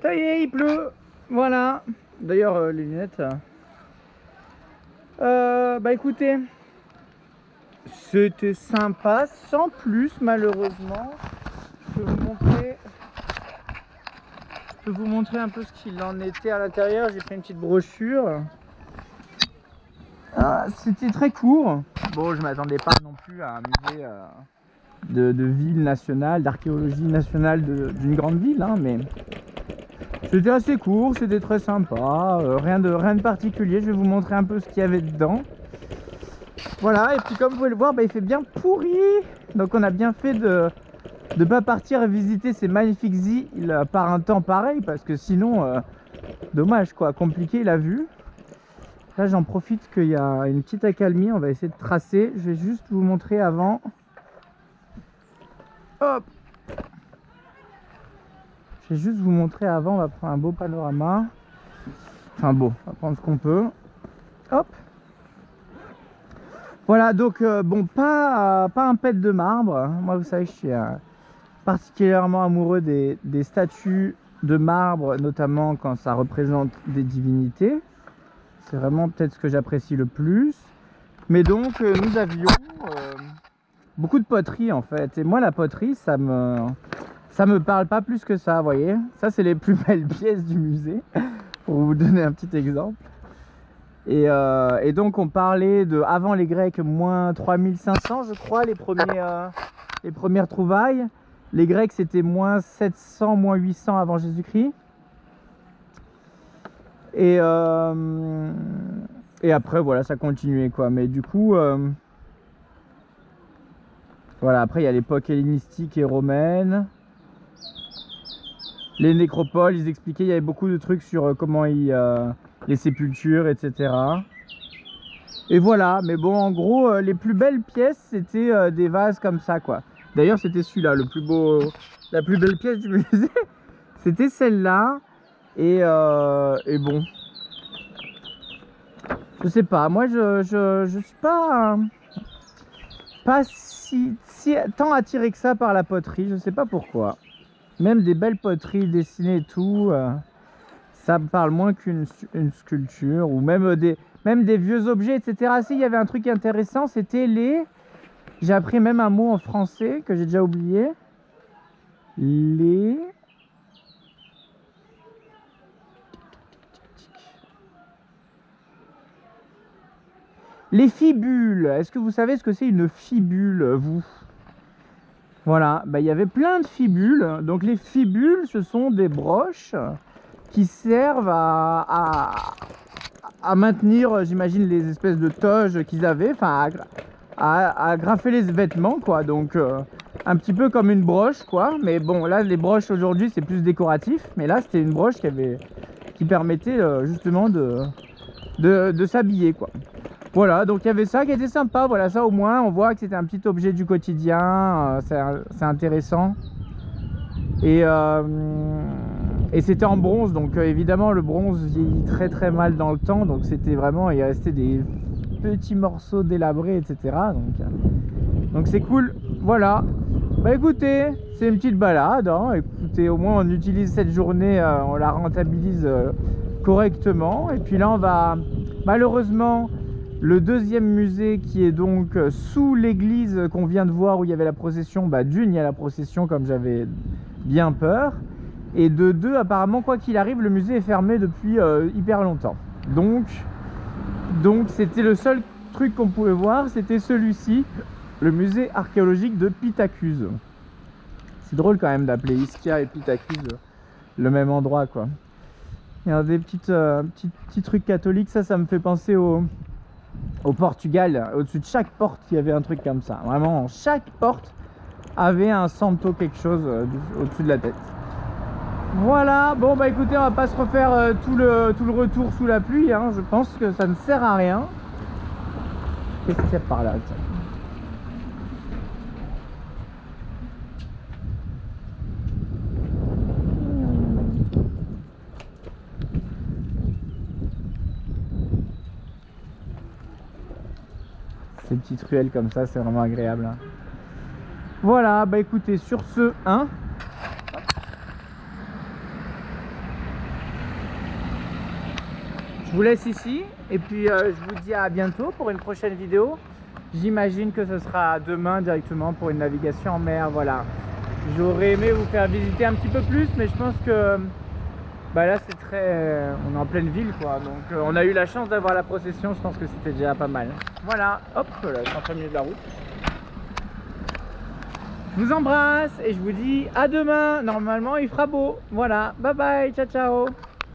Ça y est, il pleut. Voilà. D'ailleurs, les lunettes. Bah écoutez, c'était sympa, sans plus malheureusement. Je peux vous montrer un peu ce qu'il en était à l'intérieur. J'ai fait une petite brochure. C'était très court. Bon, je m'attendais pas non plus à un musée de ville nationale, d'archéologie nationale d'une grande ville, hein, mais c'était assez court, c'était très sympa, rien de particulier. Je vais vous montrer un peu ce qu'il y avait dedans. Voilà, et puis comme vous pouvez le voir, bah, il fait bien pourri. Donc on a bien fait de ne pas partir visiter ces magnifiques îles par un temps pareil, parce que sinon, dommage quoi, compliqué la vue. Là j'en profite qu'il y a une petite accalmie, on va essayer de tracer. Je vais juste vous montrer avant. Hop! Je vais juste vous montrer avant, on va prendre un beau panorama. Enfin beau, on va prendre ce qu'on peut. Hop! Voilà, donc bon, pas un pet de marbre. Moi, vous savez que je suis particulièrement amoureux des statues de marbre, notamment quand ça représente des divinités. C'est vraiment peut-être ce que j'apprécie le plus. Mais donc, nous avions beaucoup de poterie en fait. Et moi, la poterie, ça me parle pas plus que ça, vous voyez. Ça, c'est les plus belles pièces du musée, pour vous donner un petit exemple. Et donc on parlait de, avant les Grecs, moins 3500 je crois, les premières trouvailles. Les Grecs c'était moins 700, moins 800 avant Jésus-Christ. Et après voilà, ça continuait quoi. Mais du coup, voilà, après il y a l'époque hellénistique et romaine. Les nécropoles, ils expliquaient, il y avait beaucoup de trucs sur comment les sépultures, etc. Et voilà, mais bon, en gros, les plus belles pièces, c'était des vases comme ça, quoi. D'ailleurs, c'était celui-là, la plus belle pièce du musée. C'était celle-là. Et bon, je sais pas, moi, je suis pas si tant attiré que ça par la poterie, je sais pas pourquoi. Même des belles poteries dessinées et tout, ça me parle moins qu'une sculpture, ou même des vieux objets, etc. Si, il y avait un truc intéressant, c'était les... J'ai appris même un mot en français que j'ai déjà oublié. Les fibules. Est-ce que vous savez ce que c'est une fibule, vous? Voilà, bah, il y avait plein de fibules. Donc les fibules, ce sont des broches qui servent à maintenir, j'imagine, les espèces de toges qu'ils avaient, enfin à agrafer les vêtements, quoi. Donc un petit peu comme une broche, quoi. Mais bon, là, les broches aujourd'hui, c'est plus décoratif. Mais là, c'était une broche qui permettait justement de s'habiller, quoi. Voilà, donc il y avait ça qui était sympa. Voilà, ça au moins, on voit que c'était un petit objet du quotidien. C'est intéressant. Et c'était en bronze, donc évidemment le bronze vieillit très très mal dans le temps, donc c'était vraiment, il restait des petits morceaux délabrés, etc. Donc c'est cool. Voilà, bah écoutez, c'est une petite balade, hein. Écoutez, au moins on utilise cette journée, on la rentabilise correctement. Et puis là on va, malheureusement, le deuxième musée qui est donc sous l'église qu'on vient de voir où il y avait la procession, bah d'une, il y a la procession comme j'avais bien peur. Et de deux, apparemment, quoi qu'il arrive, le musée est fermé depuis hyper longtemps. Donc c'était le seul truc qu'on pouvait voir, c'était celui-ci, le musée archéologique de Pithacus. C'est drôle quand même d'appeler Ischia et Pithacus le même endroit, quoi. Il y a des petits trucs catholiques, ça me fait penser au Portugal. Au-dessus de chaque porte, il y avait un truc comme ça. Vraiment, chaque porte avait un santo quelque chose au-dessus de la tête. Voilà, bon bah écoutez, on va pas se refaire tout le retour sous la pluie, hein. Je pense que ça ne sert à rien. Qu'est-ce qu'il y a par là, tiens? Ces petites ruelles comme ça, c'est vraiment agréable, hein. Voilà, bah écoutez, sur ce, hein, vous laisse ici et puis je vous dis à bientôt pour une prochaine vidéo. J'imagine que ce sera demain directement pour une navigation en mer. Voilà, j'aurais aimé vous faire visiter un petit peu plus, mais je pense que bah là c'est très, on est en pleine ville quoi, donc on a eu la chance d'avoir la procession. Je pense que c'était déjà pas mal. Voilà, hop là, je suis en plein milieu de la route. Je vous embrasse et je vous dis à demain. Normalement il fera beau. Voilà, bye bye, ciao ciao.